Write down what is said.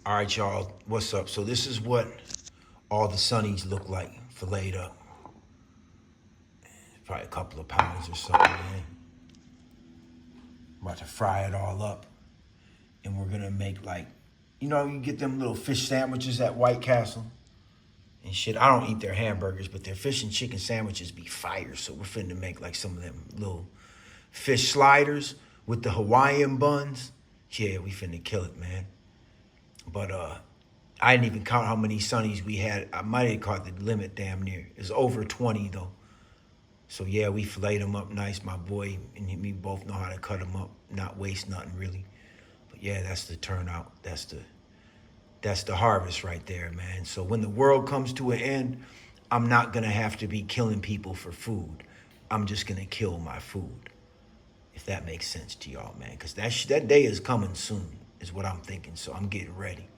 All right, y'all, what's up? So this is what all the sunnies look like filleted up. Probably a couple of pounds or something, man. I'm about to fry it all up. And we're gonna make like, you get them little fish sandwiches at White Castle and shit. I don't eat their hamburgers, but their fish and chicken sandwiches be fire. So we're finna make like some of them little fish sliders with the Hawaiian buns. Yeah, we finna kill it, man. But I didn't even count how many sunnies we had. I might have caught the limit damn near. It's over 20 though. So yeah, we filleted them up nice. My boy and me both know how to cut them up, not waste nothing really. But yeah, that's the turnout. That's the harvest right there, man. So when the world comes to an end, I'm not gonna have to be killing people for food. I'm just gonna kill my food, if that makes sense to y'all, man. Because that day is coming soon, is what I'm thinking. So I'm getting ready.